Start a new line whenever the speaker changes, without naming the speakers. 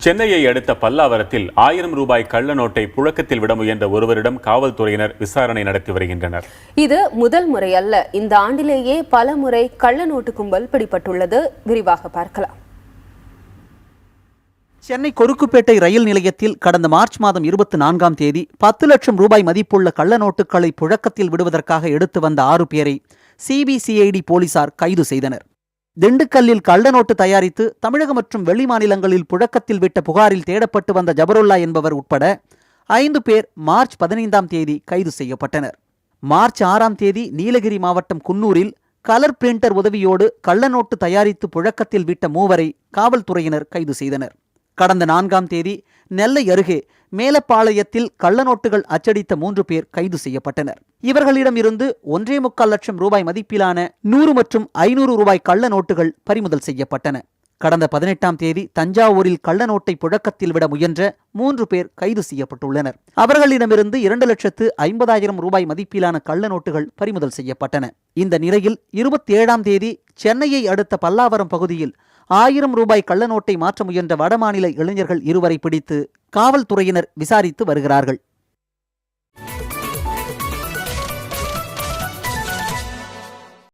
சென்னையை அடுத்த பல்லாவரத்தில் 1000 ரூபாய் கள்ள நோட்டை புழக்கத்தில் விட முயன்ற ஒருவரிடம் காவல்துறையினர் விசாரணை நடத்தி வருகின்றனர்.
இது முதல் முறை அல்ல. இந்த ஆண்டிலேயே பல முறை கள்ள நோட்டு கும்பல் பிடிபட்டுள்ளது. விரிவாக பார்க்கலாம்.
சென்னை கொருக்குப்பேட்டை ரயில் நிலையத்தில் கடந்த மார்ச் மாதம் 24ஆம் தேதி 10 லட்சம் ரூபாய் மதிப்புள்ள கள்ள நோட்டுகளை புழக்கத்தில் விடுவதற்காக எடுத்து வந்த 6 பேரை சிபிசிஐடி போலீசார் கைது செய்தனர். திண்டுக்கல்லில் கள்ள நோட்டு தயாரித்து தமிழகம் மற்றும் வெளி மாநிலங்களில் புழக்கத்தில் விட்ட புகாரில் தேடப்பட்டு வந்த ஜபருல்லா என்பவர் உட்பட 5 பேர் மார்ச் 15ஆம் தேதி கைது செய்யப்பட்டனர். மார்ச் 6ஆம் தேதி நீலகிரி மாவட்டம் குன்னூரில் கலர் பிரிண்டர் உதவியோடு கள்ள நோட்டு தயாரித்து புழக்கத்தில் விட்ட 3 வரை காவல்துறையினர் கைது செய்தனர். கடந்த 4ஆம் தேதி நெல்லை அருகே மேலப்பாளையத்தில் கள்ள நோட்டுகள் அச்சடித்த 3 பேர் கைது செய்யப்பட்டனர். இவர்களிடமிருந்து 1.25 லட்சம் ரூபாய் மதிப்பிலான 100 மற்றும் 500 ரூபாய் கள்ள நோட்டுகள் பறிமுதல் செய்யப்பட்டன. கடந்த 18ஆம் தேதி தஞ்சாவூரில் கள்ள நோட்டை புழக்கத்தில் விட முயன்ற 3 பேர் கைது செய்யப்பட்டுள்ளனர். அவர்களிடமிருந்து 2,50,000 ரூபாய் மதிப்பிலான கள்ள நோட்டுகள் பறிமுதல் செய்யப்பட்டன. இந்த நிலையில் 27ஆம் தேதி சென்னையை அடுத்த பல்லாவரம் பகுதியில் 1000 ரூபாய் கள்ள நோட்டை மாற்ற முயன்ற வடமாநில இளைஞர்கள் 2 வரை பிடித்து காவல்துறையினர் விசாரித்து வருகிறார்கள்.